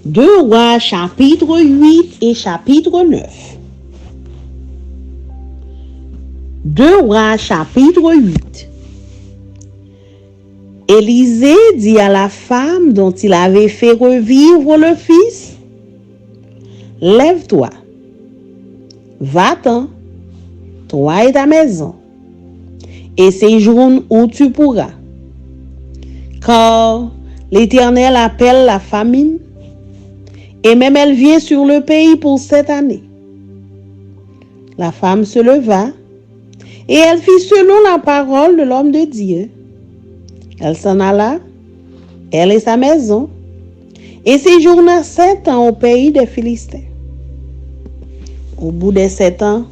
2 Rois chapitre 8 et chapitre 9. 2 Rois chapitre 8. Élisée dit à la femme dont il avait fait revivre le fils, « Lève-toi, va-t'en, toi et ta maison, et séjourne où tu pourras, car l'Éternel appelle la famine, et même elle vient sur le pays pour cette année. » La femme se leva, et elle fit selon la parole de l'homme de Dieu. Elle s'en alla, elle et sa maison, et séjourna 7 ans au pays des Philistins. Au bout des 7 ans,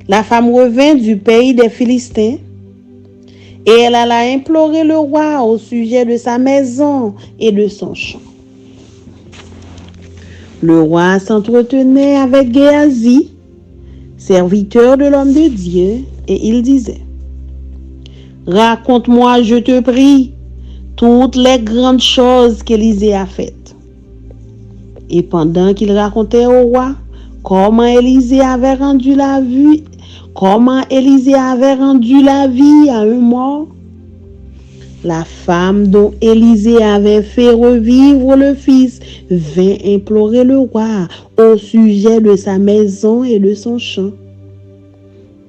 la femme revint du pays des Philistins, et elle alla implorer le roi au sujet de sa maison et de son champ. Le roi s'entretenait avec Géasi, serviteur de l'homme de Dieu, et il disait, « Raconte-moi, je te prie, toutes les grandes choses qu'Élisée a faites. » Et pendant qu'il racontait au roi comment Élisée avait rendu la vie à un mort, la femme dont Élisée avait fait revivre le fils vint implorer le roi au sujet de sa maison et de son champ.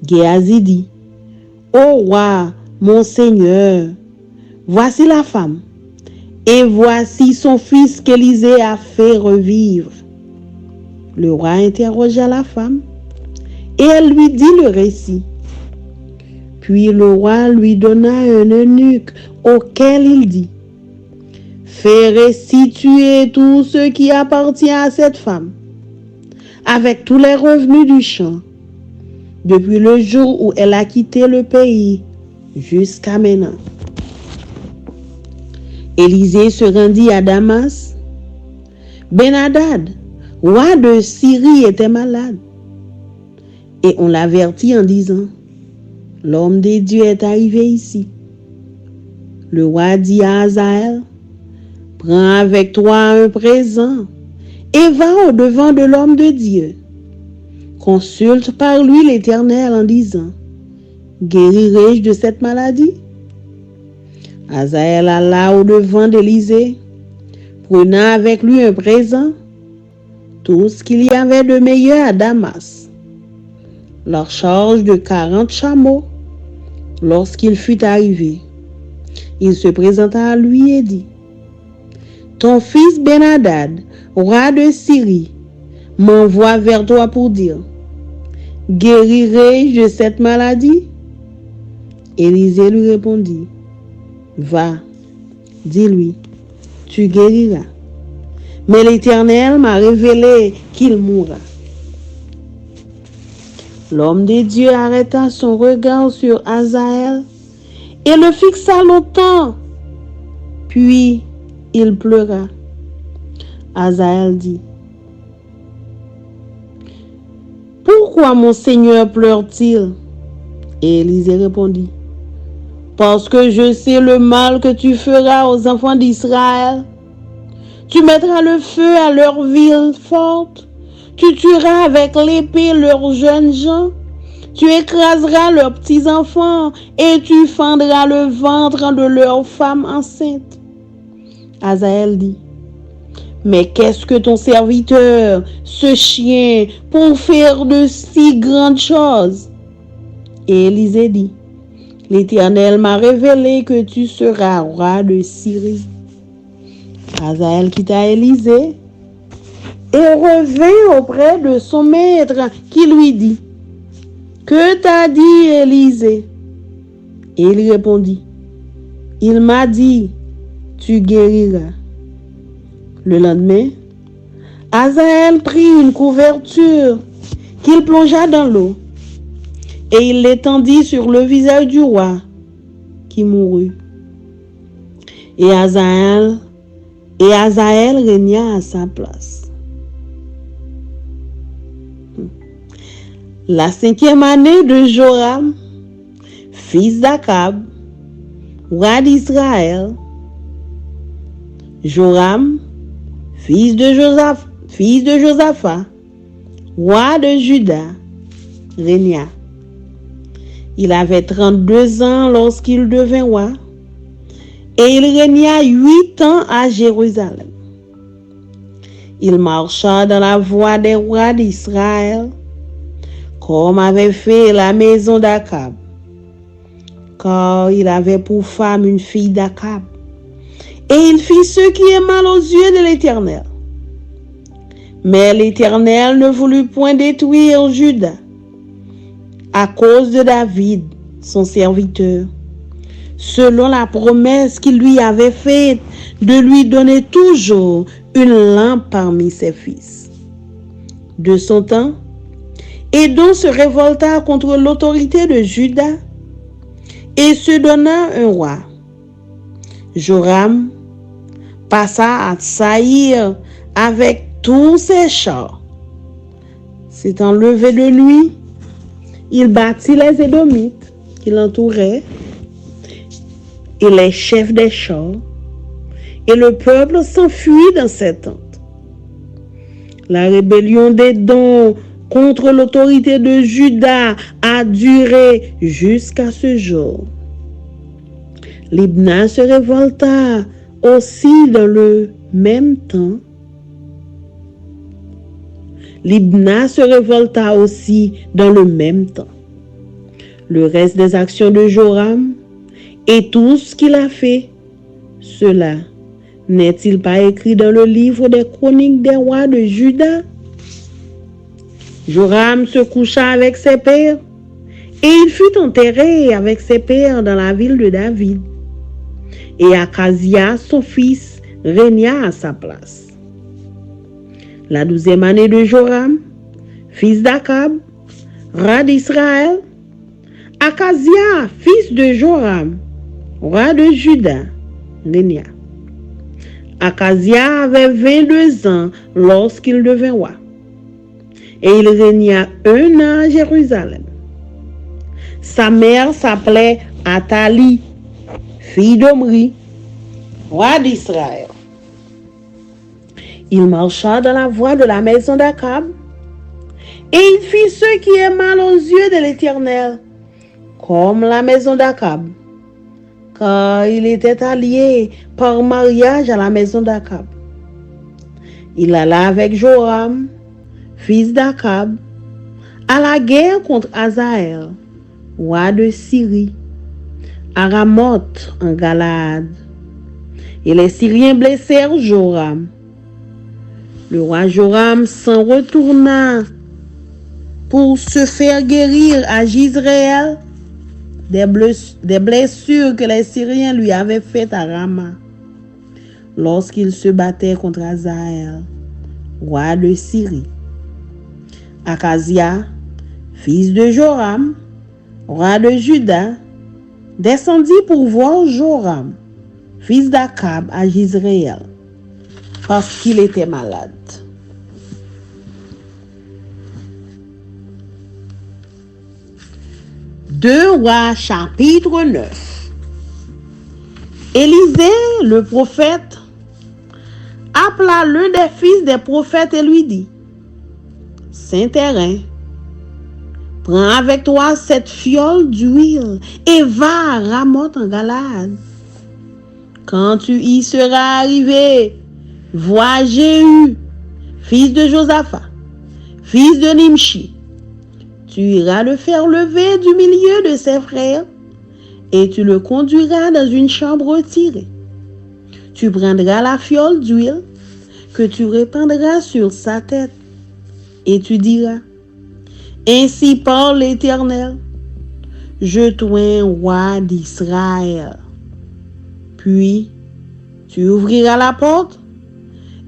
Géasi dit, « Ô roi, mon Seigneur, voici la femme, et voici son fils qu'Élisée a fait revivre. » Le roi interrogea la femme, et elle lui dit le récit. Puis le roi lui donna un eunuque auquel il dit, « Fais restituer tout ce qui appartient à cette femme, avec tous les revenus du champ, depuis le jour où elle a quitté le pays jusqu'à maintenant. » Élisée se rendit à Damas. Ben-Hadad, roi de Syrie, était malade. Et on l'avertit en disant, « L'homme de Dieu est arrivé ici. » Le roi dit à Hazaël, « Prends avec toi un présent et va au-devant de l'homme de Dieu. Consulte par lui l'Éternel en disant, « Guérirai-je de cette maladie ?» Hazaël alla au-devant d'Élisée, prenant avec lui un présent, tout ce qu'il y avait de meilleur à Damas, leur charge de 40 chameaux. Lorsqu'il fut arrivé, il se présenta à lui et dit, « Ton fils Ben-Hadad, roi de Syrie, m'envoie vers toi pour dire, « Guérirai-je de cette maladie ?» Élisée lui répondit, « Va, dis-lui, tu guériras. Mais l'Éternel m'a révélé qu'il mourra. » L'homme de Dieu arrêta son regard sur Hazaël et le fixa longtemps. Puis il pleura. Hazaël dit, « Pourquoi mon Seigneur pleure-t-il ?» Et Élisée répondit, « Parce que je sais le mal que tu feras aux enfants d'Israël. Tu mettras le feu à leurs villes fortes. Tu tueras avec l'épée leurs jeunes gens. Tu écraseras leurs petits-enfants et tu fendras le ventre de leurs femmes enceintes. » Hazaël dit, « Mais qu'est-ce que ton serviteur, ce chien, pour faire de si grandes choses? » Et Élisée dit, « L'Éternel m'a révélé que tu seras roi de Syrie. » Hazaël quitta Élisée et revint auprès de son maître qui lui dit, « Que t'a dit Élisée? » Et il répondit, « Il m'a dit, tu guériras. » Le lendemain, Hazaël prit une couverture qu'il plongea dans l'eau et il l'étendit sur le visage du roi qui mourut. Et Hazaël régna à sa place. La 5e année de Joram, fils d'Akab, roi d'Israël, Joram, fils de Josaphat, roi de Juda, régna. Il avait 32 ans lorsqu'il devint roi, et il régna 8 ans à Jérusalem. Il marcha dans la voie des rois d'Israël, comme avait fait la maison d'Akab, car il avait pour femme une fille d'Akab. Et il fit ce qui est mal aux yeux de l'Éternel. Mais l'Éternel ne voulut point détruire Juda à cause de David, son serviteur, selon la promesse qu'il lui avait faite de lui donner toujours une lampe parmi ses fils. De son temps, Édom se révolta contre l'autorité de Juda et se donna un roi. Joram passa à Saïr avec tous ses chars. S'étant levé de nuit, il battit les Édomites qui l'entouraient et les chefs des chars, et le peuple s'enfuit dans ses tentes. La rébellion d'Édom contre l'autorité de Juda a duré jusqu'à ce jour. Libna se révolta aussi dans le même temps. Libna se révolta aussi dans le même temps. Le reste des actions de Joram et tout ce qu'il a fait, cela n'est-il pas écrit dans le livre des chroniques des rois de Juda? Joram se coucha avec ses pères et il fut enterré avec ses pères dans la ville de David. Et Akazia, son fils, régna à sa place. La 12e année de Joram, fils d'Akab, roi d'Israël, Akazia, fils de Joram, roi de Juda, régna. Akazia avait 22 ans lorsqu'il devint roi. Et il régna 1 an à Jérusalem. Sa mère s'appelait Athalie, fille d'Omri, roi d'Israël. Il marcha dans la voie de la maison d'Akab, et il fit ce qui est mal aux yeux de l'Éternel, comme la maison d'Akab, car il était allié par mariage à la maison d'Akab. Il alla avec Joram, fils d'Akab, à la guerre contre Hazaël, roi de Syrie, à Ramoth en Galaad. Et les Syriens blessèrent Joram. Le roi Joram s'en retourna pour se faire guérir à Jizréel des blessures que les Syriens lui avaient faites à Rama lorsqu'il se battait contre Hazaël, roi de Syrie. Akazia, fils de Joram, roi de Juda, descendit pour voir Joram, fils d'Akab, à Jizréel, parce qu'il était malade. Deux Rois, chapitre 9. Élisée, le prophète, appela l'un des fils des prophètes et lui dit: Saint-Terrain, prends avec toi cette fiole d'huile et va à Ramoth en Galaad. Quand tu y seras arrivé, vois Jéhu, fils de Josaphat, fils de Nimshi. Tu iras le faire lever du milieu de ses frères et tu le conduiras dans une chambre retirée. Tu prendras la fiole d'huile que tu répandras sur sa tête et tu diras: Ainsi parle l'Éternel, je t'oins roi d'Israël. Puis tu ouvriras la porte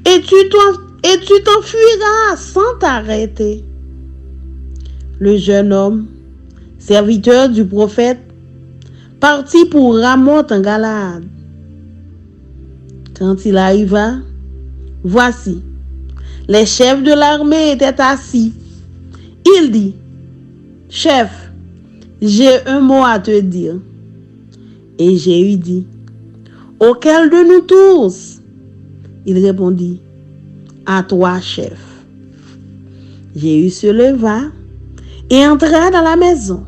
et tu t'enfuiras sans t'arrêter. Le jeune homme, serviteur du prophète, partit pour Ramoth en Galaad. Quand il arriva, voici, les chefs de l'armée étaient assis. Il dit: Chef, j'ai un mot à te dire. Et Jéhu dit: Auquel de nous tous? Il répondit: à toi, chef. Jéhu se leva et entra dans la maison.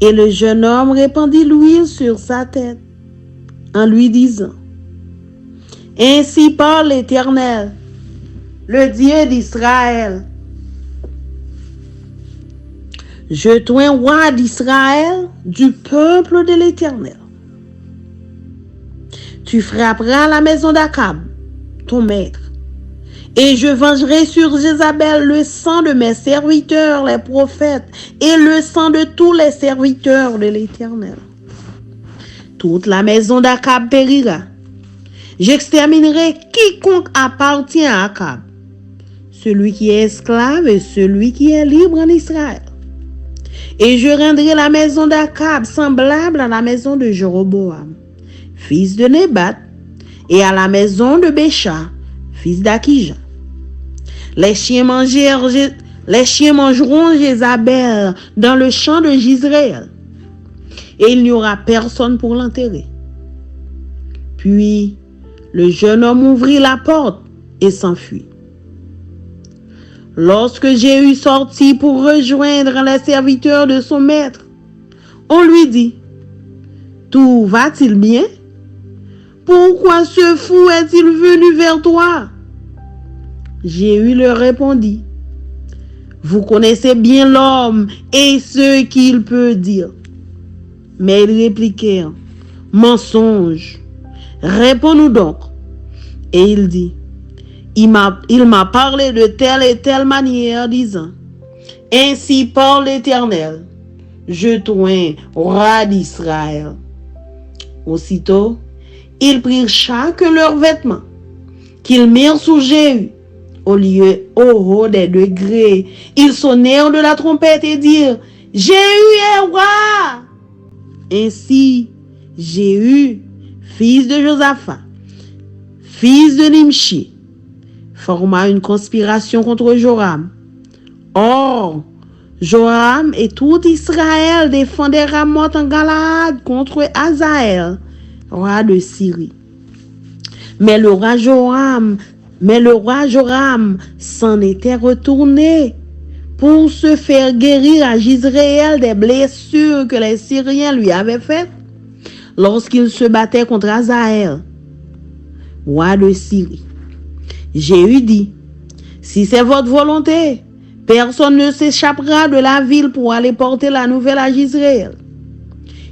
Et le jeune homme répandit l'huile sur sa tête en lui disant: Ainsi parle l'Éternel, le Dieu d'Israël. Je t'oins roi d'Israël, du peuple de l'Éternel. Tu frapperas la maison d'Akab, ton maître, et je vengerai sur Jézabel le sang de mes serviteurs, les prophètes, et le sang de tous les serviteurs de l'Éternel. Toute la maison d'Akab périra. J'exterminerai quiconque appartient à Akab, celui qui est esclave et celui qui est libre en Israël. Et je rendrai la maison d'Akab semblable à la maison de Jéroboam, fils de Nébat, et à la maison de Bécha, fils d'Akija. Les chiens mangeront Jézabel dans le champ de Jizréel, et il n'y aura personne pour l'enterrer. Puis le jeune homme ouvrit la porte et s'enfuit. Lorsque Jéhu sortit pour rejoindre les serviteurs de son maître, on lui dit: Tout va-t-il bien? Pourquoi ce fou est-il venu vers toi? Jéhu leur répondit: Vous connaissez bien l'homme et ce qu'il peut dire. Mais ils répliquèrent: Mensonge, réponds-nous donc. Et il dit: Il m'a parlé de telle et telle manière, disant: Ainsi parle l'Éternel, je t'oins roi d'Israël. Aussitôt, ils prirent chacun leurs vêtements, qu'ils mirent sous Jéhu. Au lieu haut des degrés, ils sonnèrent de la trompette et dirent: Jéhu est roi. Ainsi, Jéhu, fils de Josaphat, fils de Nimshi, forma une conspiration contre Joram. Or, Joram et tout Israël défendaient Ramoth en Galaad contre Hazaël, roi de Syrie. Mais le roi Joram s'en était retourné pour se faire guérir à Jizréel des blessures que les Syriens lui avaient faites lorsqu'il se battait contre Hazaël, roi de Syrie. Jéhu dit: Si c'est votre volonté, personne ne s'échappera de la ville pour aller porter la nouvelle à Jizréel.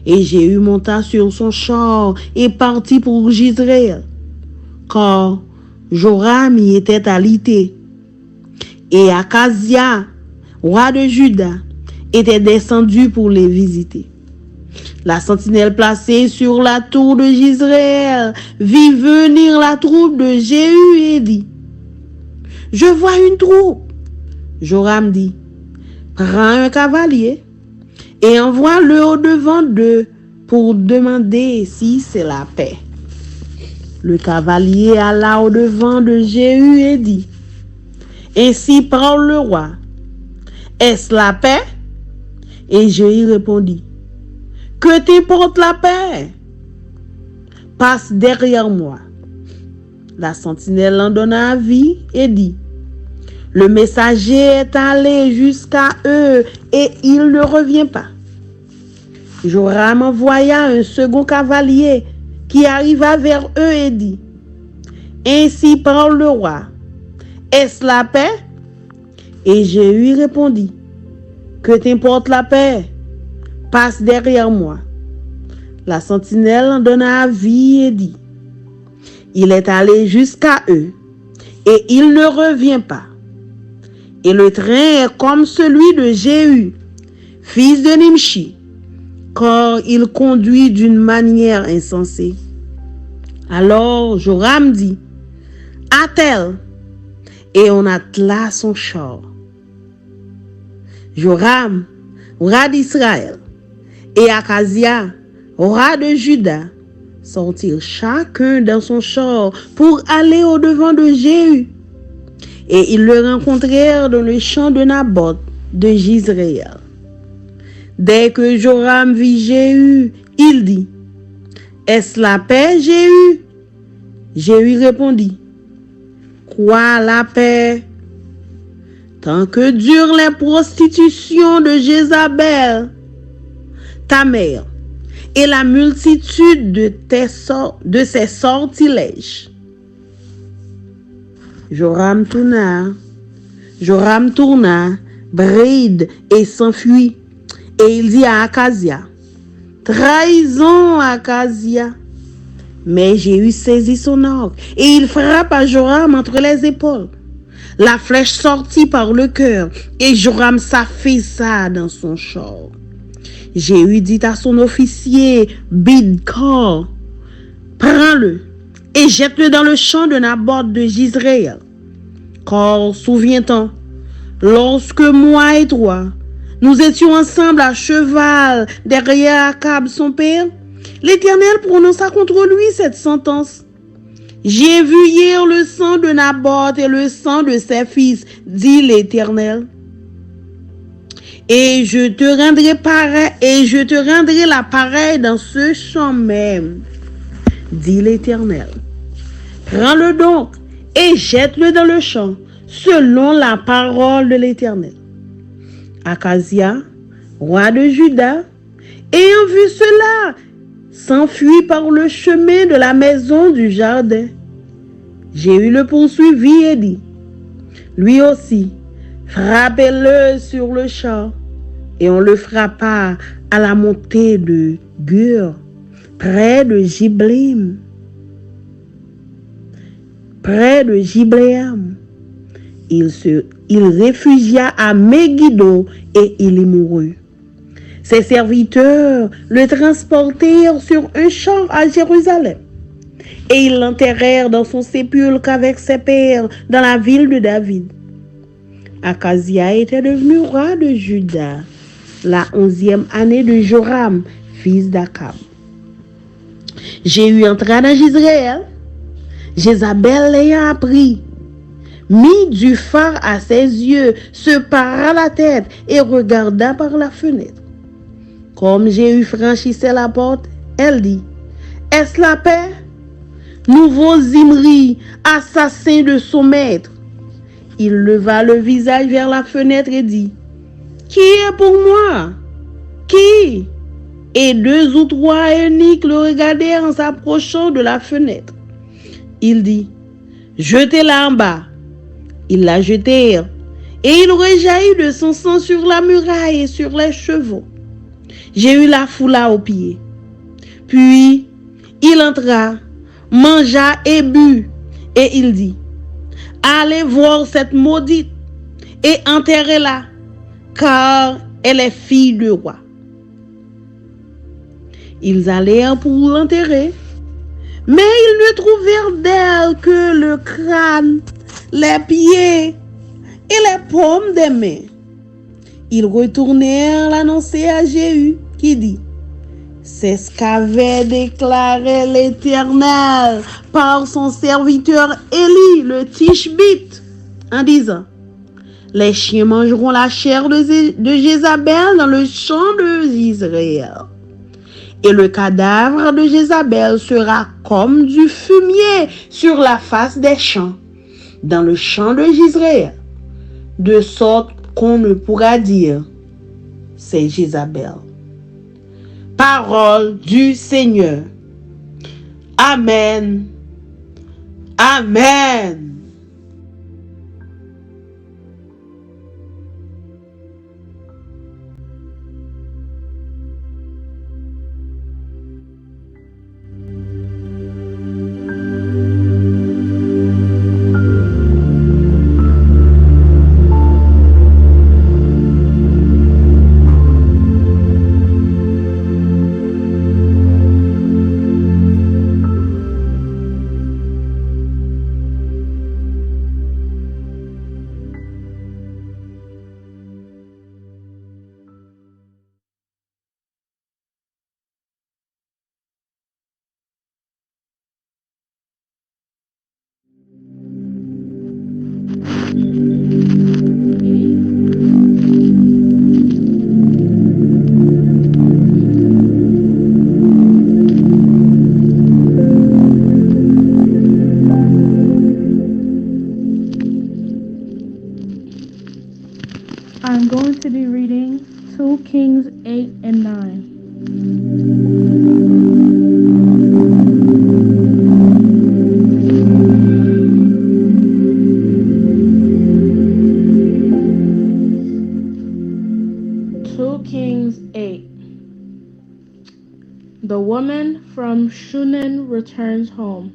Et Jéhu monta sur son char et partit pour Jizréel, car Joram y était alité. Et Akazia, roi de Juda, était descendu pour les visiter. La sentinelle placée sur la tour de Jizréel vit venir la troupe de Jéhu et dit: Je vois une troupe. Joram dit: Prends un cavalier et envoie-le au-devant d'eux pour demander si c'est la paix. Le cavalier alla au-devant de Jéhu et dit: Ainsi parle le roi, est-ce la paix? Et Jéhu répondit: Que t'importe la paix? Passe derrière moi. La sentinelle en donna avis et dit: Le messager est allé jusqu'à eux et il ne revient pas. Joram envoya un second cavalier qui arriva vers eux et dit: Ainsi parle le roi, est-ce la paix? Et Jéhu répondit: Que t'importe la paix? Passe derrière moi. La sentinelle en donna avis et dit: Il est allé jusqu'à eux et il ne revient pas. Et le train est comme celui de Jéhu, fils de Nimshi, car il conduit d'une manière insensée. Alors Joram dit: Attelle, et on attela son char. Joram, roi d'Israël, et Akazia, roi de Juda, sortirent chacun dans son char pour aller au-devant de Jéhu. Et ils le rencontrèrent dans le champ de Naboth de Jizréel. Dès que Joram vit Jéhu, il dit: Est-ce la paix, Jéhu? Jéhu répondit: Crois la paix. Tant que durent les prostitutions de Jézabel, ta mère, et la multitude de ses sortilèges. Joram tourna, bride et s'enfuit. Et il dit à Akazia, trahison Akazia. Mais Jéhu saisit son arc et il frappe à Joram entre les épaules. La flèche sortit par le cœur et Joram s'affaissa dans son char. Jéhu dit à son officier Bidkar, prends-le et jette-le dans le champ de Naboth de Jizréel. Car, souviens-toi, lorsque moi et toi, nous étions ensemble à cheval derrière Akab son père, l'Éternel prononça contre lui cette sentence. J'ai vu hier le sang de Naboth et le sang de ses fils, dit l'Éternel. Et je te rendrai la pareille dans ce champ même, dit l'Éternel. Prends-le donc et jette-le dans le champ, selon la parole de l'Éternel. Akazia, roi de Juda, ayant vu cela, s'enfuit par le chemin de la maison du jardin. Jéhu le poursuivit et dit, lui aussi, frappez-le sur le champ. Et on le frappa à la montée de Gur, près de Gibléam. Il réfugia à Megiddo et il y mourut. Ses serviteurs le transportèrent sur un char à Jérusalem. Et ils l'enterrèrent dans son sépulcre avec ses pères dans la ville de David. Akazia était devenu roi de Juda la 11e année de Joram, fils d'Akab. Jéhu entra dans Jizréel. Jézabel l'ayant appris, mit du phare à ses yeux, se para la tête et regarda par la fenêtre. Comme Jéhu franchissait la porte, elle dit, est-ce la paix? Nouveau Zimri, assassin de son maître. Il leva le visage vers la fenêtre et dit, qui est pour moi? Qui? Et 2 ou 3 eunuques le regardèrent en s'approchant de la fenêtre. Il dit, jetez-la en bas. Ils la jetèrent, et il rejaillit de son sang sur la muraille et sur les chevaux. Jéhu la foula aux pieds. Puis, il entra, mangea et but, et il dit, allez voir cette maudite, et enterrez-la, car elle est fille de roi. Ils allèrent pour l'enterrer, mais ils ne trouvèrent d'elle que le crâne, les pieds et les paumes des mains. Ils retournèrent l'annoncer à Jéhu, qui dit, c'est ce qu'avait déclaré l'Éternel par son serviteur Élie, le Tishbite, en disant, les chiens mangeront la chair de Jézabel dans le champ de Israël. Et le cadavre de Jézabel sera comme du fumier sur la face des champs, dans le champ de Israël, de sorte qu'on ne pourra dire, c'est Jézabel. Parole du Seigneur. Amen. Amen. Kings 8 and 9. 2 Kings 8. The woman from Shunem returns home.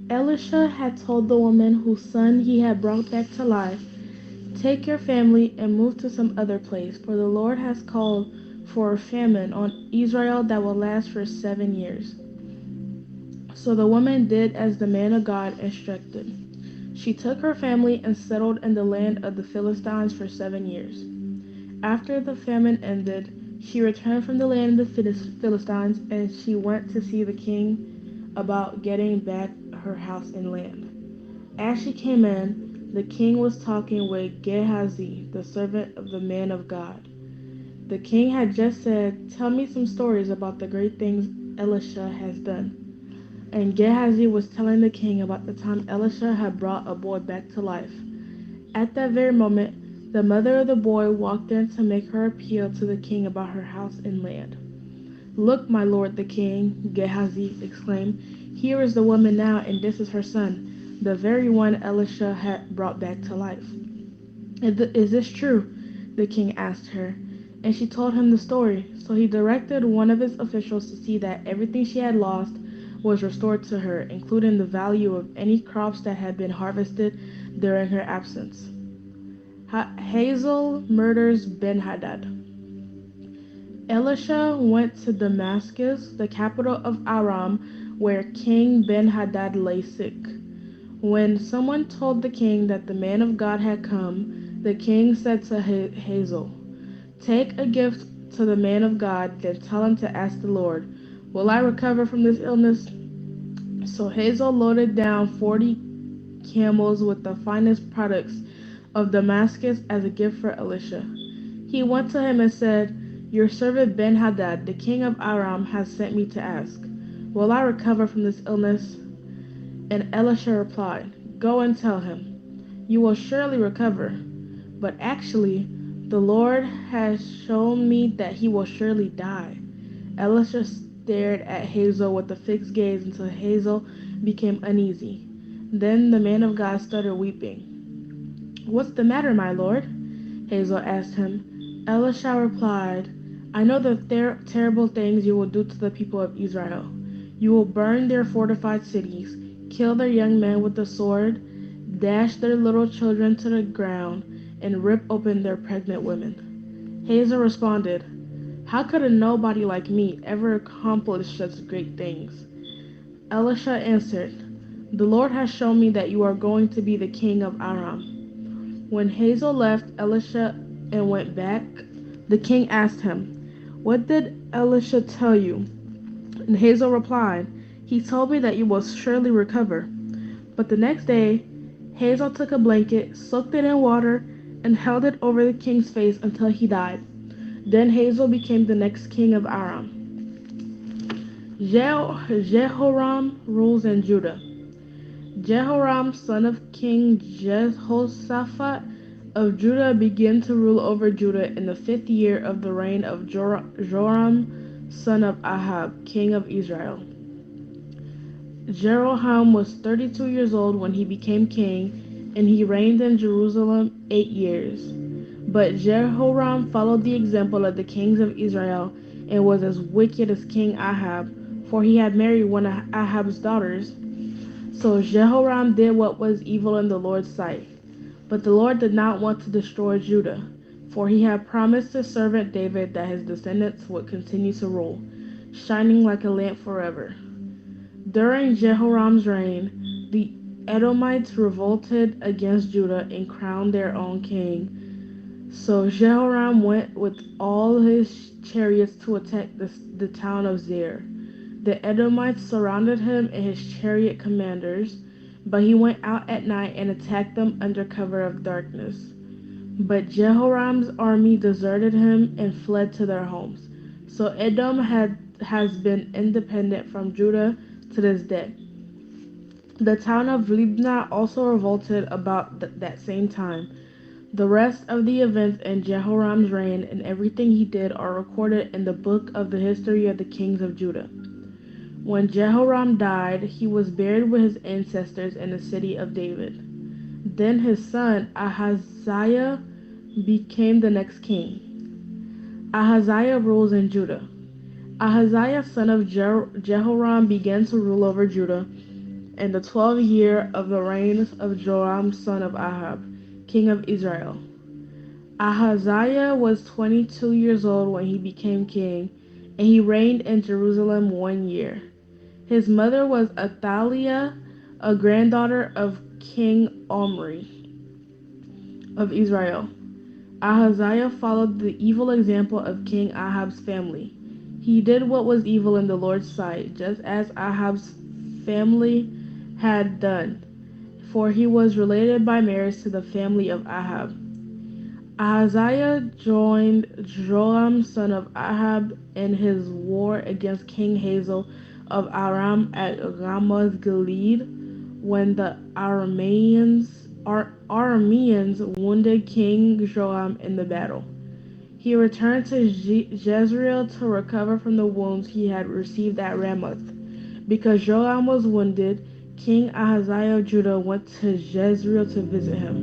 Elisha had told the woman whose son he had brought back to life, "Take your family and move to some other place, for the Lord has called for a famine on Israel that will last for 7 years." So the woman did as the man of God instructed. She took her family and settled in the land of the Philistines for 7 years. After the famine ended, she returned from the land of the Philistines, and she went to see the king about getting back her house and land. As she came in, the king was talking with Gehazi, the servant of the man of God. The king had just said, "Tell me some stories about the great things Elisha has done." And Gehazi was telling the king about the time Elisha had brought a boy back to life. At that very moment, the mother of the boy walked in to make her appeal to the king about her house and land. "Look, my lord the king," Gehazi exclaimed, "here is the woman now, and this is her son, the very one Elisha had brought back to life." "Is this true?" the king asked her, and she told him the story. So he directed one of his officials to see that everything she had lost was restored to her, including the value of any crops that had been harvested during her absence. Hazael murders Ben-Hadad. Elisha went to Damascus, the capital of Aram, where King Ben-Hadad lay sick. When someone told the king that the man of God had come, the king said to Hazael, "Take a gift to the man of God, then tell him to ask the Lord, 'Will I recover from this illness?'" So Hazael loaded down 40 camels with the finest products of Damascus as a gift for Elisha. He went to him and said, "Your servant Ben-Hadad, the king of Aram, has sent me to ask, 'Will I recover from this illness?'" And Elisha replied, "Go and tell him, 'You will surely recover.' But actually, the Lord has shown me that he will surely die." Elisha stared at Hazael with a fixed gaze until Hazael became uneasy. Then the man of God started weeping. "What's the matter, my lord?" Hazael asked him. Elisha replied, "I know the terrible things you will do to the people of Israel. You will burn their fortified cities, kill their young men with the sword, dash their little children to the ground, and rip open their pregnant women." Hazael responded, "How could a nobody like me ever accomplish such great things?" Elisha answered, "The Lord has shown me that you are going to be the king of Aram." When Hazael left Elisha and went back, the king asked him, "What did Elisha tell you?" And Hazael replied, "He told me that you will surely recover." But the next day, Hazael took a blanket, soaked it in water, and held it over the king's face until he died. Then Hazael became the next king of Aram. Jehoram rules in Judah. Jehoram, son of King Jehoshaphat of Judah, began to rule over Judah in the 5th year of the reign of Joram, son of Ahab, king of Israel. Jeroham was 32 years old when he became king, and he reigned in Jerusalem 8 years. But Jehoram followed the example of the kings of Israel and was as wicked as King Ahab, for he had married one of Ahab's daughters. So Jehoram did what was evil in the Lord's sight. But the Lord did not want to destroy Judah, for he had promised his servant David that his descendants would continue to rule, shining like a lamp forever. During Jehoram's reign, the Edomites revolted against Judah and crowned their own king. So Jehoram went with all his chariots to attack the town of Zair. The Edomites surrounded him and his chariot commanders, but he went out at night and attacked them under cover of darkness. But Jehoram's army deserted him and fled to their homes. So Edom has been independent from Judah to this day. The town of Libnah also revolted about that same time. The rest of the events in Jehoram's reign and everything he did are recorded in the book of the history of the kings of Judah. When Jehoram died, he was buried with his ancestors in the city of David. Then his son Ahaziah became the next king. Ahaziah rules in Judah. Ahaziah, son of Jehoram, began to rule over Judah in the 12th year of the reign of Joram, son of Ahab, king of Israel. Ahaziah was 22 years old when he became king, and he reigned in Jerusalem 1 year. His mother was Athaliah, a granddaughter of King Omri of Israel. Ahaziah followed the evil example of King Ahab's family. He did what was evil in the Lord's sight, just as Ahab's family had done, for he was related by marriage to the family of Ahab. Ahaziah joined Joram, son of Ahab, in his war against King Hazael of Aram at Ramoth Gilead, when the Arameans wounded King Joram in the battle. He returned to Jezreel to recover from the wounds he had received at Ramoth. Because Joram was wounded, King Ahaziah of Judah went to Jezreel to visit him.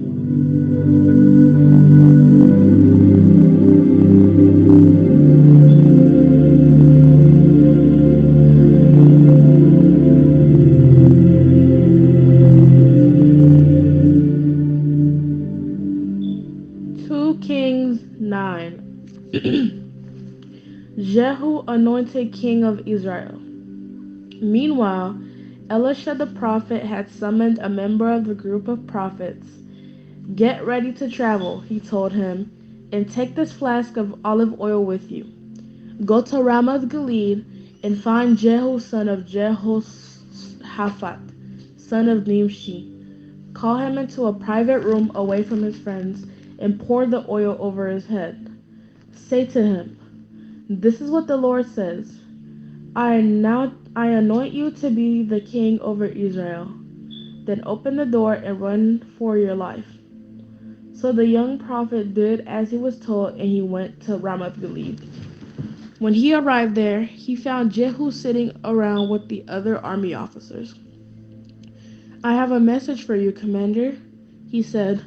2 Kings 9. Jehu anointed king of Israel. Meanwhile, Elisha the prophet had summoned a member of the group of prophets. "Get ready to travel," he told him, "and take this flask of olive oil with you. Go to Ramoth Gilead and find Jehu son of Jehoshaphat, son of Nimshi. Call him into a private room away from his friends and pour the oil over his head. Say to him, 'This is what the Lord says. I anoint you to be the king over Israel.' Then open the door and run for your life." So the young prophet did as he was told, and he went to Ramoth Gilead. When he arrived there, he found Jehu sitting around with the other army officers. "I have a message for you, commander," he said.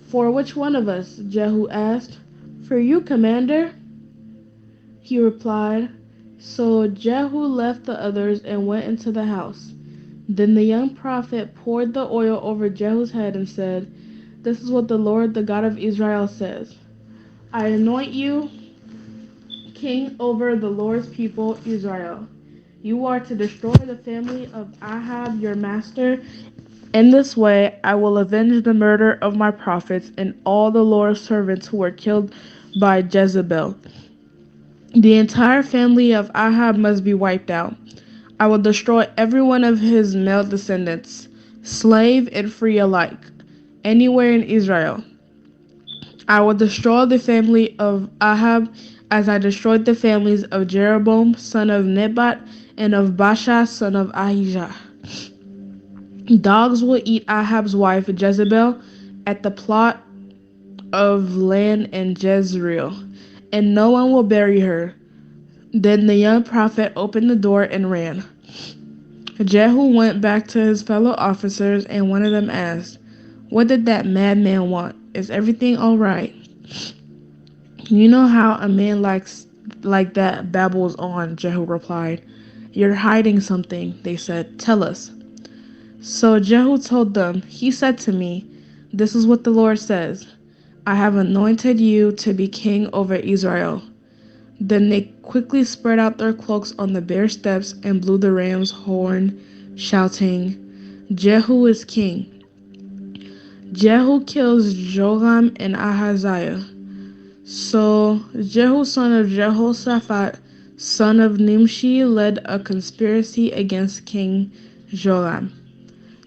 "For which one of us?" Jehu asked. "For you, commander," he replied. So Jehu left the others and went into the house. Then the young prophet poured the oil over Jehu's head and said, "This is what the Lord, the God of Israel, says. I anoint you king over the Lord's people, Israel. You are to destroy the family of Ahab, your master. In this way, I will avenge the murder of my prophets and all the Lord's servants who were killed by Jezebel. The entire family of Ahab must be wiped out. I will destroy every one of his male descendants, slave and free alike, anywhere in Israel. I will destroy the family of Ahab as I destroyed the families of Jeroboam, son of Nebat, and of Baasha, son of Ahijah. Dogs will eat Ahab's wife Jezebel at the plot of land in Jezreel, and no one will bury her." Then the young prophet opened the door and ran. Jehu went back to his fellow officers, and one of them asked, "What did that madman want? Is everything all right?" "You know how a man like that babbles on," Jehu replied. "You're hiding something," they said. "Tell us." So Jehu told them, "He said to me, 'This is what the Lord says. I have anointed you to be king over Israel.'" Then they quickly spread out their cloaks on the bare steps and blew the ram's horn, shouting, "Jehu is king." Jehu kills Joram and Ahaziah. So Jehu son of Jehoshaphat, son of Nimshi, led a conspiracy against King Joram.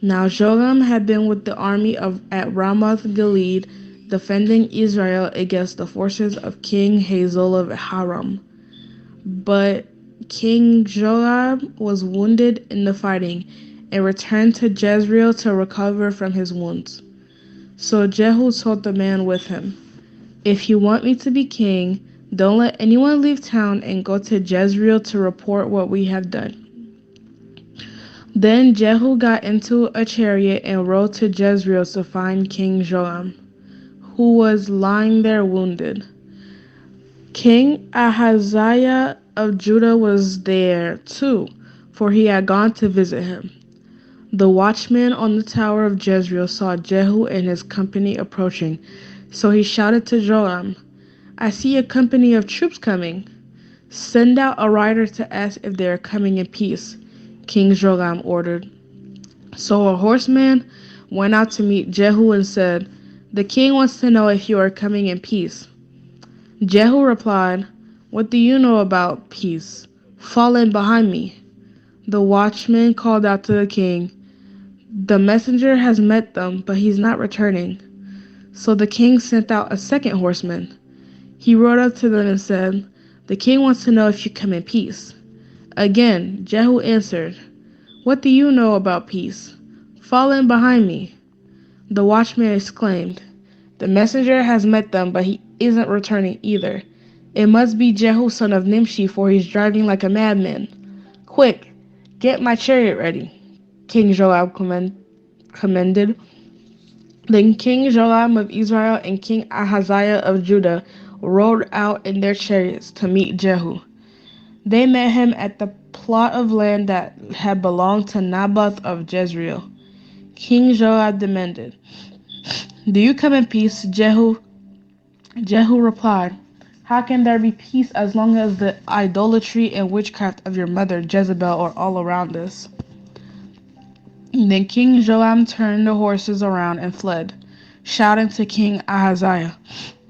Now Joram had been with the army at Ramoth Gilead, defending Israel against the forces of King Hazael of Aram. But King Joram was wounded in the fighting and returned to Jezreel to recover from his wounds. So Jehu told the man with him, "If you want me to be king, don't let anyone leave town and go to Jezreel to report what we have done." Then Jehu got into a chariot and rode to Jezreel to find King Joram, who was lying there wounded. King Ahaziah of Judah was there too, for he had gone to visit him. The watchman on the tower of Jezreel saw Jehu and his company approaching, so he shouted to Joram, "I see a company of troops coming. Send out a rider to ask if they are coming in peace," King Joram ordered. So a horseman went out to meet Jehu and said, "The king wants to know if you are coming in peace." Jehu replied, "What do you know about peace? Fall in behind me." The watchman called out to the king, "The messenger has met them, but he's not returning." So the king sent out a second horseman. He rode up to them and said, "The king wants to know if you come in peace." Again, Jehu answered, "What do you know about peace? Fall in behind me." The watchman exclaimed, "The messenger has met them, but he isn't returning either. It must be Jehu son of Nimshi, for he's driving like a madman. Quick, get my chariot ready," King Joab commanded. Then King Joram of Israel and King Ahaziah of Judah rode out in their chariots to meet Jehu. They met him at the plot of land that had belonged to Naboth of Jezreel. King Joab demanded, "Do you come in peace, Jehu?" Jehu replied, "How can there be peace as long as the idolatry and witchcraft of your mother Jezebel are all around us?" Then King Joram turned the horses around and fled, shouting to King Ahaziah,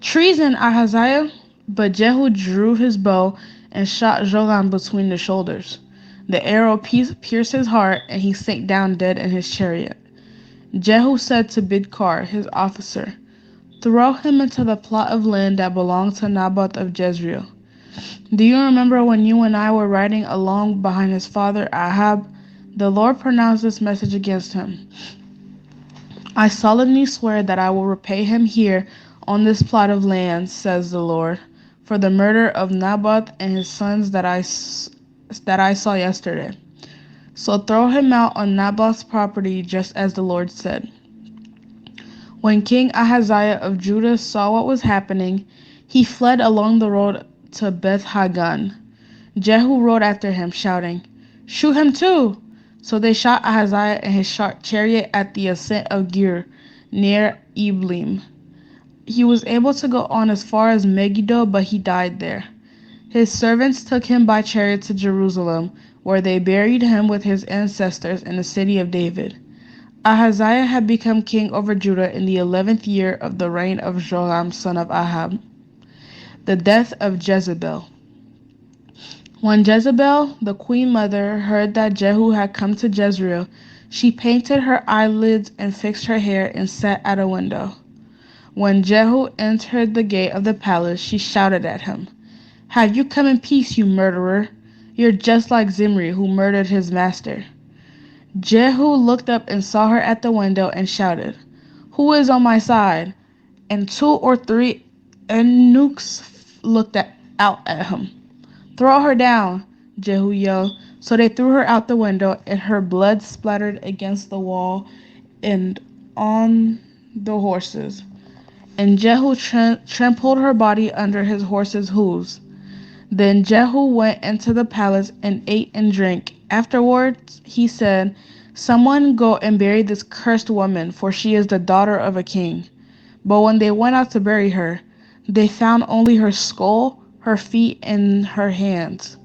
"Treason, Ahaziah!" But Jehu drew his bow and shot Joram between the shoulders. The arrow pierced his heart, and he sank down dead in his chariot. Jehu said to Bidkar, his officer, "Throw him into the plot of land that belonged to Naboth of Jezreel. Do you remember when you and I were riding along behind his father Ahab? The Lord pronounced this message against him. I solemnly swear that I will repay him here on this plot of land, says the Lord, for the murder of Naboth and his sons that I saw yesterday. So throw him out on Naboth's property, just as the Lord said." When King Ahaziah of Judah saw what was happening, he fled along the road to Beth Hagan. Jehu rode after him, shouting, "Shoot him too!" So they shot Ahaziah and his chariot at the ascent of Gir, near Eblim. He was able to go on as far as Megiddo, but he died there. His servants took him by chariot to Jerusalem, where they buried him with his ancestors in the city of David. Ahaziah had become king over Judah in the 11th year of the reign of Joram son of Ahab. The death of Jezebel. When Jezebel, the queen mother, heard that Jehu had come to Jezreel, she painted her eyelids and fixed her hair and sat at a window. When Jehu entered the gate of the palace, she shouted at him, "Have you come in peace, you murderer? You're just like Zimri, who murdered his master." Jehu looked up and saw her at the window and shouted, "Who is on my side?" And 2 or 3 eunuchs looked out at him. "Throw her down," Jehu yelled. So they threw her out the window, and her blood splattered against the wall and on the horses. And Jehu trampled her body under his horses' hooves. Then Jehu went into the palace and ate and drank. Afterwards he said, "Someone go and bury this cursed woman, for she is the daughter of a king." But when they went out to bury her, they found only her skull, her feet, and her hands.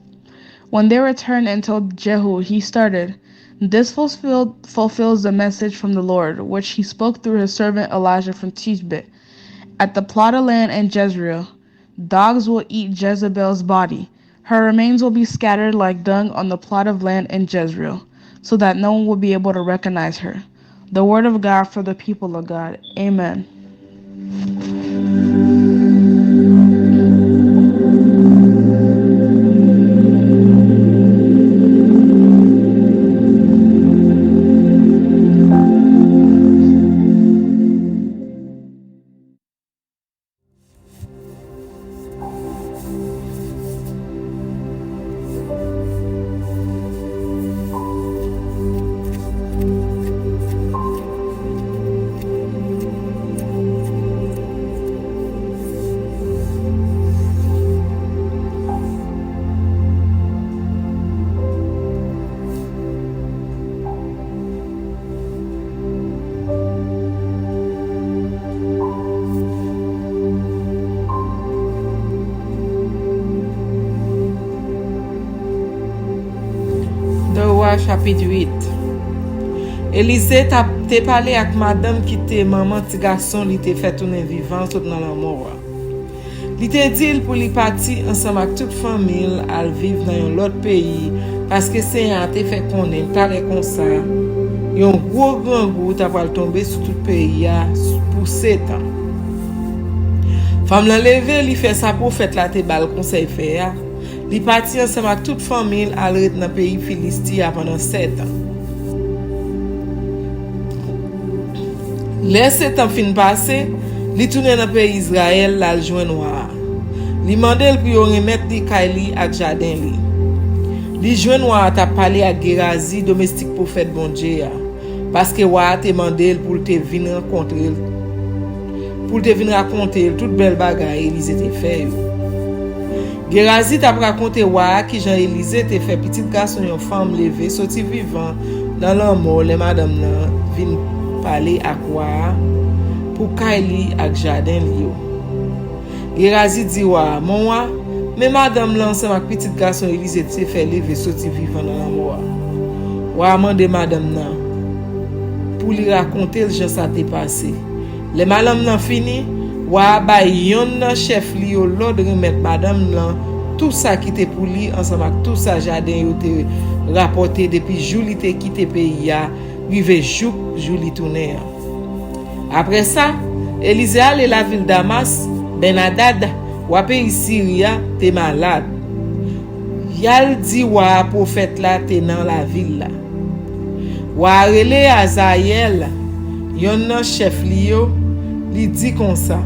When they returned and told Jehu, he started, "This fulfills the message from the Lord, which he spoke through his servant Elijah from Tishbe. At the plot of land in Jezreel, dogs will eat Jezebel's body. Her remains will be scattered like dung on the plot of land in Jezreel, so that no one will be able to recognize her." The word of God for the people of God. Amen. 3 chapitre 8. Élisée te parlé avec madame qui te maman petit garçon li te fait tourner vivant tout dans la mort. Li te dit pour li parti ensemble avec toute famille à vivre dans un autre pays parce que c'est un te fait connaître t'allait comme ça. Un gros grand goût t'a va tomber sur tout pays pour 7 ans. Femme la levé, li fait ça pour fête la te bal conseil fait. Li parti ensemble avec toute famille à dans le pays Philistie pendant 7 ans. Les 7 ans fin passé, li tourne dans le pays Israël la joindre Noir. Li mandel pour remettre li Kaili ak jardin li. Li joindre Noir t'a parlé à Gérazi domestique prophète bon Dieu parce que Noir te mandel pour te venir rencontrer pour te venir raconter toute belle bagaille Élisée te fait. Gérazi t'a raconté Noir qui Jean Élisée te fait petit garçon une femme levé sorti vivant dans l'amour les madame là vinn parler à quoi pour Kaili ak jardin li yo. Gérazi dit wa mon wa mais madame là ensemble avec petit garçon Élisée te fait lever sorti vivant dans l'amour. Wa mande madame là pour lui raconter le genre ça t'est passé. Les madame là fini wa ba yon chef li yo l'ordre remettre madame là tout ça qui était pour lui ensemble avec tout ça jardin yo te rapporté depuis Julie te quitté pays a rive Julie tourner. Après ça, Élisée allait la ville Damas, Ben-Hadad, wa pays Syria te malade. Yal dit wa prophète là te dans la ville là. Wa relé Azaël, yon chef li yo, li dit comme ça.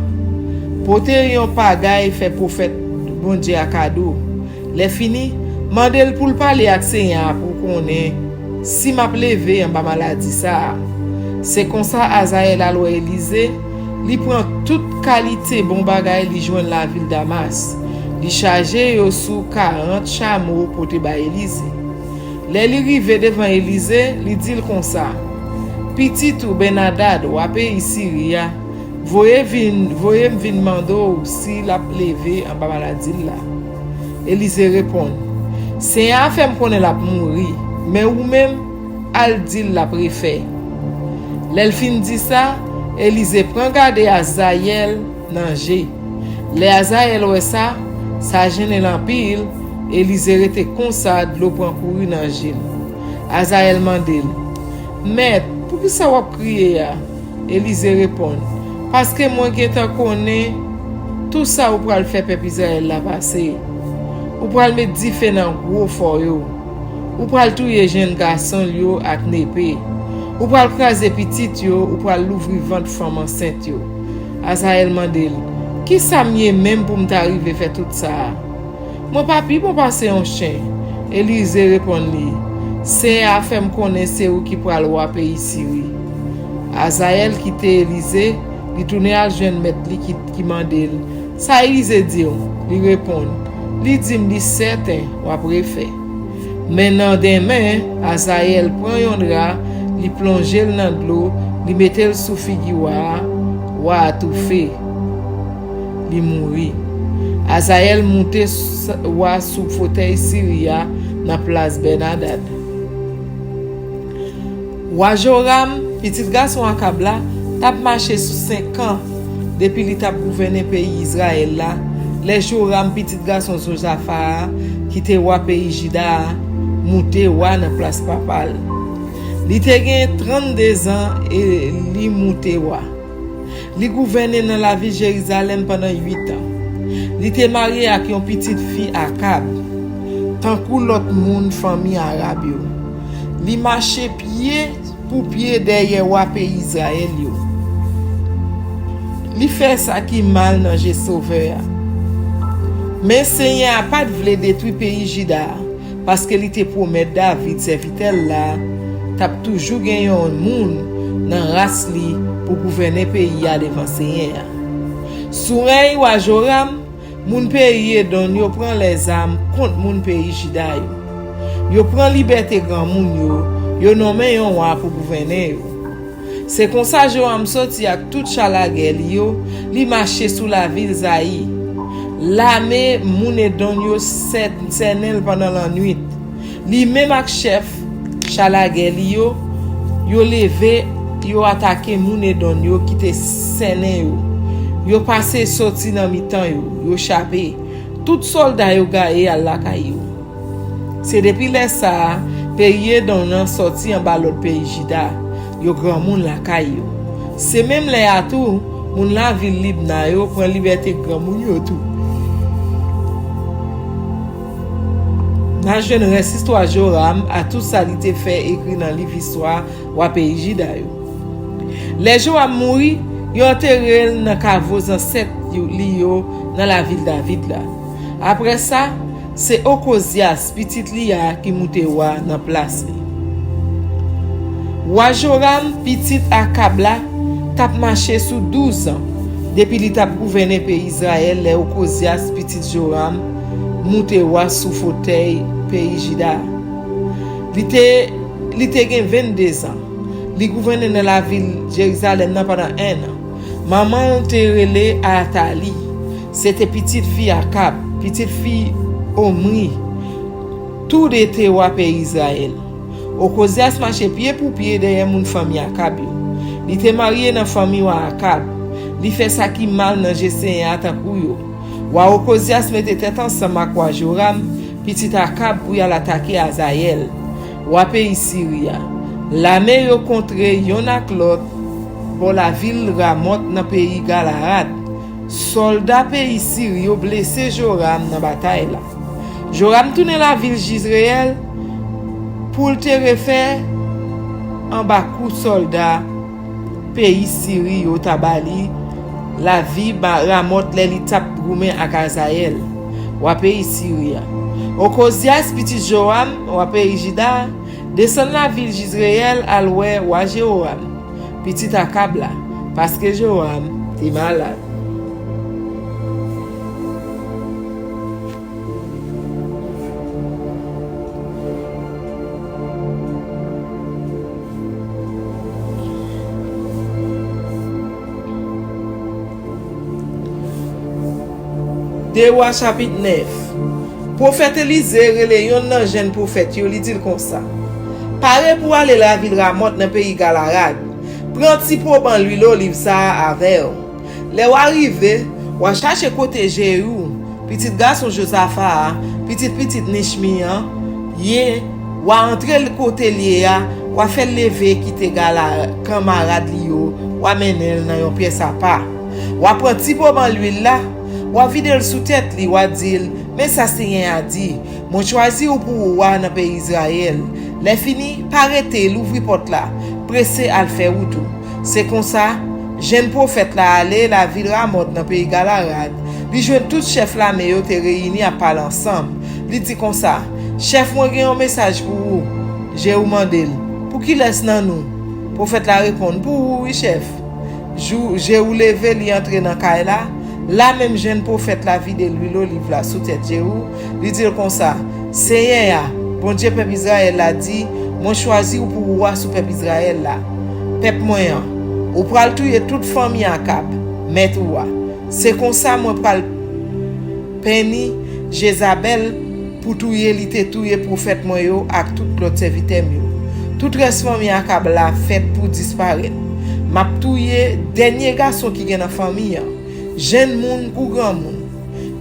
Pote yon pagay fait prophète bon Dieu à cadeau. Les fini, mandel pour parler ak Seigneur pour connaître si m'a levé en bas maladie ça. C'est comme ça Azaël a loi Élisée, li prend toute qualité bon bagay li joindre la ville Damas. Li chargé yo sous 40 chameaux pour te ba Élisée. Les li rive devant Élisée, li dit comme ça. Petit ou Ben-Hadad ou pays Syria, voyez vin mando si la levé en bas maladie là. Élisée répond, c'est un fait me connaître la mourir, mais ou même al dit la préfet. L'elfine dit ça, Élisée prend garde Azaël nanger. Les Azaël ouais ça gêne l'empile, Élisée était comme ça de l'eau prend courir nager. Azaël mandel, mais pour qui ça va crier ya? Élisée répond, parce que moi qui t'en connais tout ça ou pour le faire peuple Israël la passer. Ou pour le mettre différent gros fort yo. Ou pour le tuer jeune garçon yo ak népé. Ou pour le craser petit yo, ou pour l'ouvrir ventre femme enceinte yo. Azaël mandel, qui ça mieux même pour m'arriver faire tout ça? Mon papi pour passer un chien. Élisée répond li, c'est à faire me connaître ou qui pour aller au pays Syrie. Azaël quitte Élisée, li tourner à jeune maître li qui mandel. Ça Élisée dit, li répond, li dit li certain ou après fait. Maintenant demain, Azaël prend yon drap, li plonge dans l'eau, li mette sous figure wa tout fait. Li mouri. Azaël monte wa sous fauteuil Syria dans place Ben-Hadad. Wa Joram, petit garçon Akabla, t'a marché sous 5 ans depuis li t'a gouverné pays Israël là. Les Joram petit garçon Josaphat qui te wa pays Juda monté wa dans place papal. Li te gen 32 ans et li monté wa. Li gouverné dans la ville Jérusalem pendant 8 ans. Li te marié avec une petite fille Akab. Tant que l'autre monde famille arabe yo. Li marché pied pour pied derrière wa pays Israël yo. Li fait ça qui mal dans Jésus sauveur. Mais Seigneur a pas voulu détruire pays Juda parce que il te promet David serviteur là, t'a toujours gagné un monde dans race li pour gouverner pays à devant Seigneur. Sous règne wa Joram, moun pays don yo prend les armes contre moun pays Juda yo. Yo prend liberté grand moun yo nommé yon roi pour gouverner yo. C'est comme ça Joram sorti avec toute chalagel yo, li marché sous la ville Zaï. L'armée moun don yo senel pendant la nuit. Li même ak chef chalage li yo leve, yo attaqué moun Edom yo qui te sene yo passé sorti dans mi-temps yo chapé tout soldat yo gaye à la kayo. C'est depuis là ça pays Edom nan sorti en bas l'autre pays Juda yo grand moun la kayo. C'est même là à tout moun la ville libre na yo prend liberté grand moun yo tout. Dans jeune reste histoire Joram a tout ça li te fait écrit dans livre histoire wa pays Juda yo. Les Joram mouri, yo enterré dans cave ancêtre li yo dans la ville David là. Après ça, c'est Okosias petit Lia qui monte wa dans place li. Wa Joram petit Akab la tap marché sous 12 ans depuis li tap gouverner pays Israël. Les Okosias petit Joram monte wa sous fauteuil pays Juda. Li te gen 22 ans. Li gouverne dans la ville Jérusalem pendant 1 an. Maman te relé à Atali. C'était petite fille Akab, petite fille Omri. Tout était au pays Israël. Okosias marchait pied pour pied derrière mon famille Akab. Il était marié dans famille Akab. Il fait ça qui mal dans Jérusalem atakou yo. Wa Okosias mettait tête ensemble avec Joram, petit Akab pour y attaquer Azaël. Wa pays Syria. La mer yo contre yon ak l'autre pour la ville Ramoth dans pays Galahad. Soldats pays Syrie yo blessé Joram dans bataille là. Joram tourne la ville d'Israël pour te refaire en bas coup soldats pays Syrie yo tabali la vie Ramoth les tap goumé ak Azaël wa pays Syria. Okosias petit Joram wa pays Juda descend la ville d'Israël à l'ouest wa Joram petit Akab là parce que Joram est malade. De Rois chapitre 9. Prophète Élisée relè yon nan jeune prophète yo li dit comme ça. Pare pour aller la ville Ramoth dans pays Galahad. Prends ti proban l'huile olive ça avec. Les ou arrivé, ou chercher côté Jéhu, petit garçon Josaphat, petit Nishmian, yé ou entrer le côté lié, ou fait lever quitter Galahad camarade li yo, ou amener dans yon pièce à part. Ou prend ti proban l'huile là. Ou vide sous tête li ou dit mais ça c'est rien à dire mon choisi ou pour roi dans pays Israël les fini parete l'ouvrir porte là pressé à le faire ou tout c'est comme ça jeune prophète là aller la ville Ramoth dans pays Galahad li joine tout chef là mais yo te réunis à parler ensemble li dit comme ça chef moi gen un message pour vous j'ai ou mandé pour qui laisse nan nous prophète là répond pour oui chef j'ai ou levé li entrer dans caille là. La même jeune prophète la vie de l'huile olive là sous tête Jéhu, lui dit comme ça, Seigneur, bon Dieu peuple Israël l'a dit, moi choisi ou pour roi sous peuple Israël là. Peuple moyen, ou pral tuer toute famille Akab, met roi. C'est comme ça moi pral peni Jézabel pour tuer li te tuer prophète moi yo ak tout l'autre serviteur yo. Toute reste famille Akab là fait pour disparaître. M'a tuer dernier garçon qui gen dans famille. Jeune moun ou grand moun.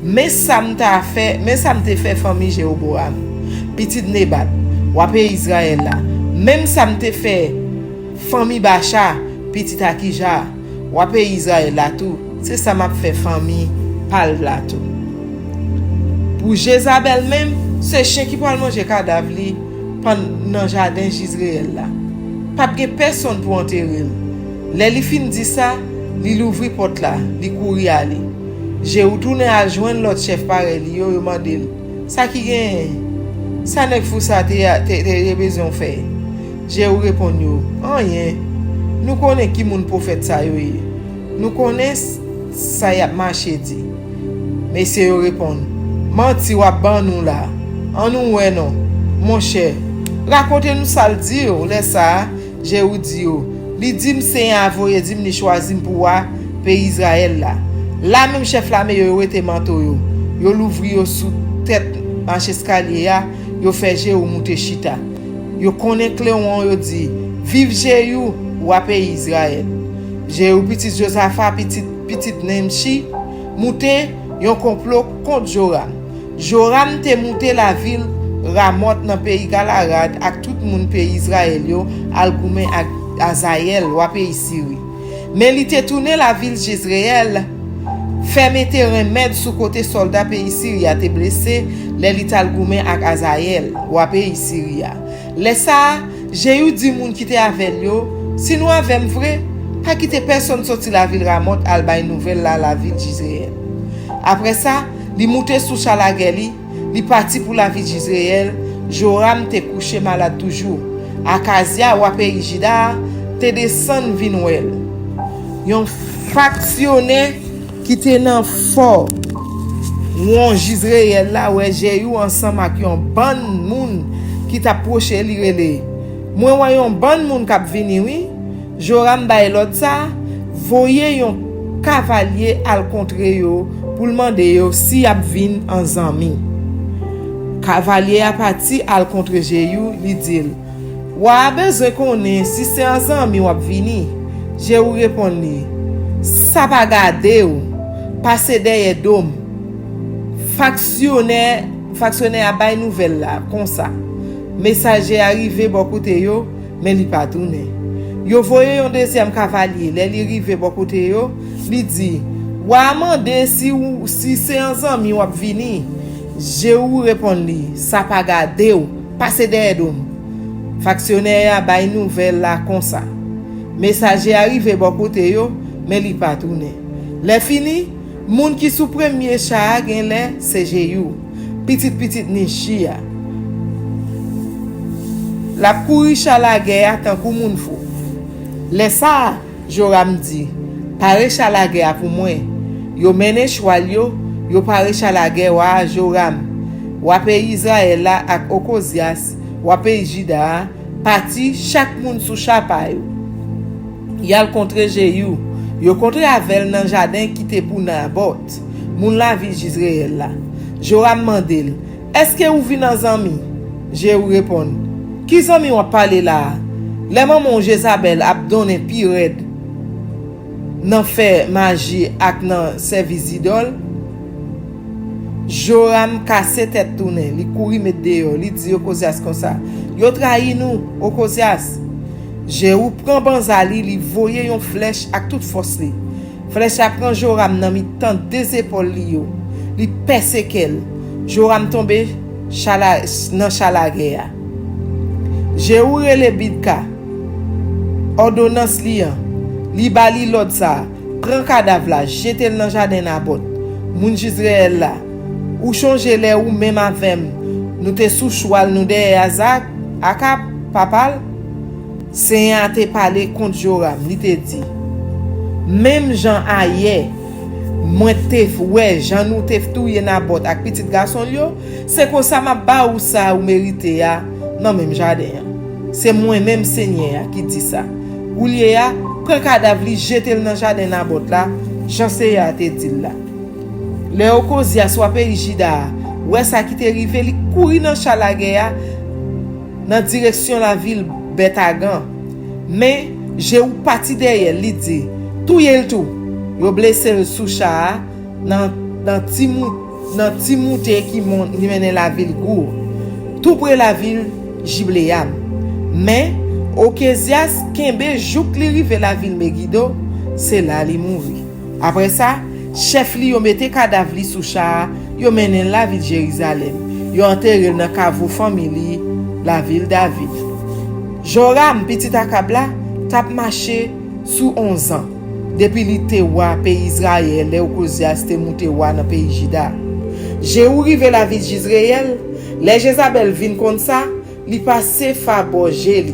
Mais ça m'ta fait famille Jéroboam. Petit Nebat, ou pays Israël là. Même ça m'ta fait famille Bacha, petit Akija, ou pays Israël là tout. C'est ça m'a fait famille Palv là tout. Pour Jézabel même, c'est chien qui peut manger cadavre li pendant jardin d'Israël là. Pas de personne pour enterrer. Les li fin dit ça. Li l'ouvri porte là, li couri aller. J'ai retourné à joindre l'autre chef pareil, yo mandé. Ça qui gagne. Ça n'est fou ça te besoin faire. J'ai répondu rien. Nous connaissons qui mon prophète ça yo. Nous connaissons ça y a marché dit. Mais c'est yo répondre. Menti wa ban nous là. En nous ouais non. Mon cher, racontez-nous ça le dire, laisse ça. J'ai dit yo. Li dim c'est envoyé dim ni choisi pour pays Israël là. La même chef la mais yo était manteau yo. Yo l'ouvri yo sous tête marche escalier yo fait Jéhu monter chita. yo connaît clairement yo dit vive Jéhu roi pays Israël. Jéhu petit Josaphat petit Nemchi monté yon complot contre Joram. Joram te monté la ville Ramoth dans pays Galad ak tout moun pays Israël yo al goumen ak Azaël roi pays Syrie. Mais il te tourné la ville Jezreel fermé te remède sous côté soldat pays Syria te blessé les lital goumen ak Azaël roi pays Syria. Laisse ça Jéhu dit moun qui te avec yo si nous avem vrai pas quitter personne sorti la ville Ramoth al bay nouvelle la ville Jezreel. Après ça li monté sous Chalageli li parti pour la ville d'Israël. Joram te couché malade toujours. Akazia roi pays Juda te descend vinwel. Yon factionné qui te nan fort. Ou Israël là ouais Jéhu ensemble avec yon bon moun qui t'approche li relé. Moi voyon bon moun k'ap vini oui. Joram bay l'autre ça voye yon cavalier al contre yo pour demander yo si ap vin en zami. Cavalier a parti al contre Jéhu li dit wa besoin connait si c'est en zami ou ap vini. Jéhu répond li ça pa gade ou passer derrière dom factionnaire a bay nouvelle là comme ça. Messager arrivé bon côté yo mais li pas tourner. Yo voye un deuxième cavalier, li rive bon côté yo, li dit wa mande si c'est en zami ou ap vini. Jéhu répond li ça pa gade ou passer derrière dom. Factionnaire a bay nouvelle là comme ça. Messager arrivé bon côté yo mais li pas tourner. Les fini moun qui sous premier char gen lè c'est Jéhu. Petit nichia. La couri chala guerre tant kou moun fou. Les ça Joram dit pare chala guerre pour moi. Yo mené cheval yo pare chala guerre wa Joram. Wa pays Israël là ak Okozias, wa pays Juda parti chaque moun sou chapa yo. Yal contre Jéhu. Yo contre avec nan jardin qui te pou nan bot. Moun la ville Israël là. Joram mandel, est-ce que ou vin nan zami? Jéhu répond, qui zami ou parler là? Les maman Jezabel ap donné pi red. Nan fait magie ak nan service idole. Joram casse tête tourner, li kouri met dehors, li dit Okozias comme ça. Yo trahi nous, Okozias. Jéhu prend banzali, li voye yon flèche ak toute force li. Flèche a prend Joram nan mi tan deux épaules li yo. Li perce kel. Joram tombe nan chalagea. Jéhu rele bidka. Ordonnance li an. Li bali l'autre ça. Prend cadavre la, jete nan jardin na bot. Moun Israël la. Ou changer les ou même avem. Nou te sou choual nou de Azak. Akap, papal. Seigneur te parlé contre Joram. Li te dit. Même Jean aye. Moi te ouais, Jean nou te touye na bot ak petit garçon yo. C'est comme ça m'a ba ou ça ou mérité ya. Non même jardin. C'est moi même Seigneur qui dit ça. Ou lié ya, prend cadavre li jete dans jardin na bot là. Jean Seigneur te dit là. Le Okozia soit pays Juda, ouais ça qui te rive li kouri dans Chalagea dans direction la ville Betagan. Mais j'ai ou parti derrière li dit touye tout. Yo blessé sous cha dans Timoute qui mène la ville Gour. Tout près la ville Gibleam. Mais Okezias kembe jouk li rive la ville Megiddo, c'est là li mouri. Après ça, chef li yo mette cadavre li sous cha, yo mène la ville Jérusalem. Yo enterré dans cave famille la ville David. Joram petit akabla tap marché sous 11 ans. Depuis li te wa pays Israël, les Okozias te monté wa dans pays Juda. Jéhu rive la ville d'Israël, les Jezabel vin comme ça, li passe fa borje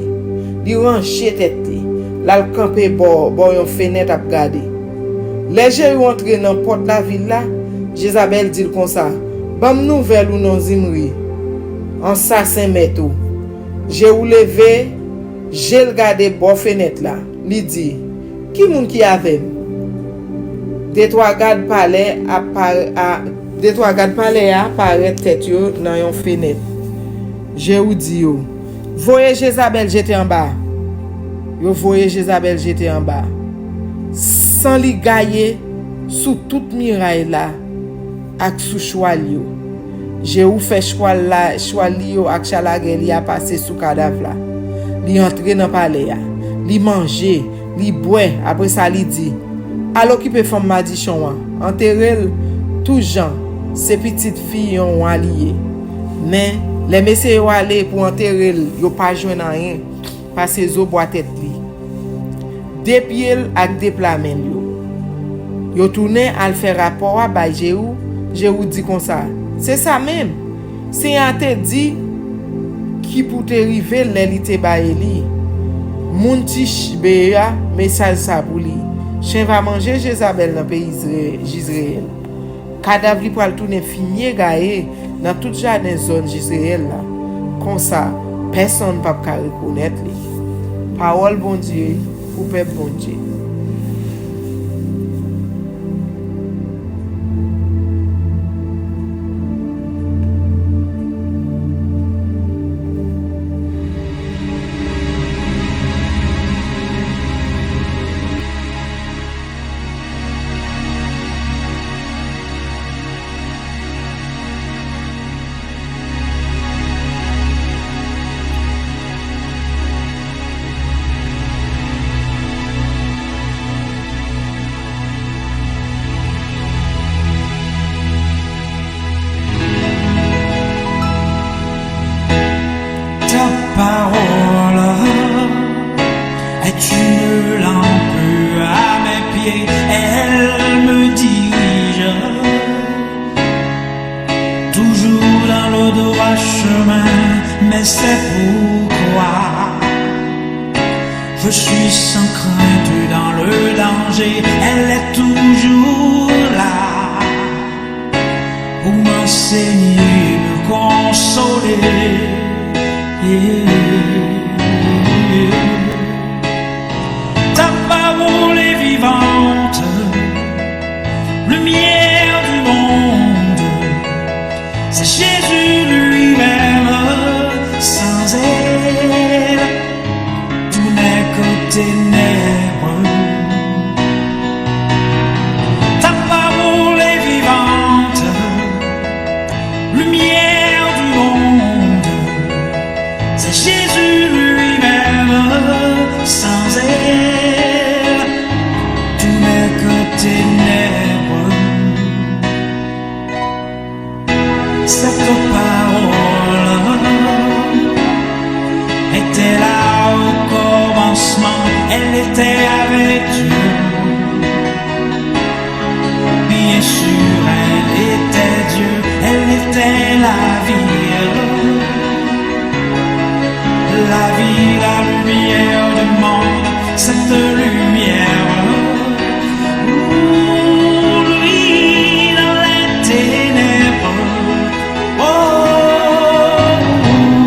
li ranche tête li, la camper bo yon fenêtre ap gade. Les Jéhu entre dans porte la ville là, Jezabel dit comme ça, bam nouvelle ou non Zimri. En ça 5 mètres. Jéhu levé, j'ai regardé bo fenêtre là, li dit qui moun qui avait de trois garde palais apparaît tête yo dans yon fenêtre. Jéhu dit yo voyez Jézabel jeté en bas. Yo voyez Jézabel jeté en bas. Sans li gaye sous toute miraille là ak sous choual yo. Jéhu fait choual yo ak chalage li a passé sous cadavre là. Li entre dans palais ya. Li manger, li boire, après ça li dit al occuper femme madichon enterrel tout gens, ces petites filles ont allié. Mais les messieurs yo aller pour enterrer, yo pas joindre rien parce que zo boit tête li. Depuis ak déplamen yo. Yo tourné al faire rapport à bay Jéhu. Jéhu dit comme ça. C'est ça même. C'est un te dit qui pour te river l'élite bay li. Moun ti beya message ça pour li. Chien va manger Jézabel dans pays d'Israël. Cadavre li pral tourner finier gaé dans toute jardin zone d'Israël là. Comme ça, personne pas ka reconnaître li. Parole bon Dieu pour peuple bon Dieu. Parole est une lampe à mes pieds, elle me dirige toujours dans le droit chemin, mais c'est pourquoi je suis sans crainte dans le danger, elle est toujours là pour m'enseigner, me consoler. Ta parole est vivante, lumière du monde, c'est Jésus lui-même, sans elle, tout n'est que ténèbres. Ta parole est vivante, lumière du monde, c'est Jésus lui-même, sans elle, tout n'est que ténèbres. Cette parole était là au commencement, elle était avec Dieu. Bien sûr, elle était Dieu, elle était la vie. La vie, la lumière du monde, cette lumière, lui dans les ténèbres. Oh, oh,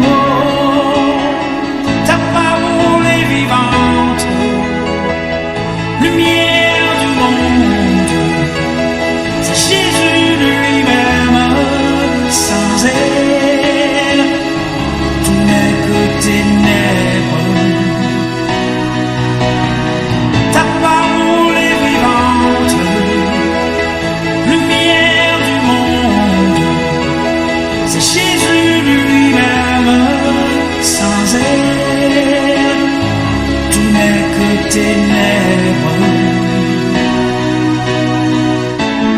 oh, ta parole est vivante, lumière du monde, c'est Jésus lui-même, sans elle, tout n'est que ténèbres. Ta parole est vivante, lumière du monde, c'est Jésus lui-même, sans elle, tout n'est que ténèbres.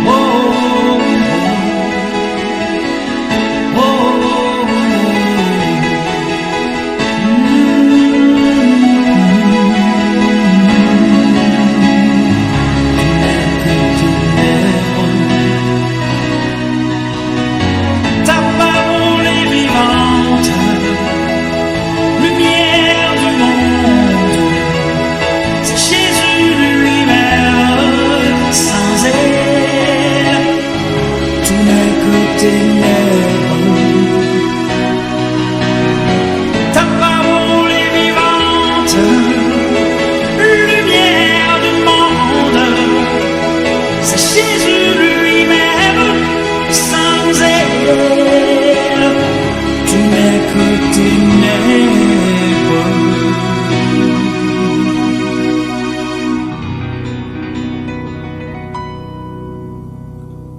Oh, oh, oh, oh, oh. Ta parole est vivante, lumière du monde, c'est Jésus lui.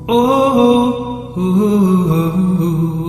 oh, oh, oh, oh.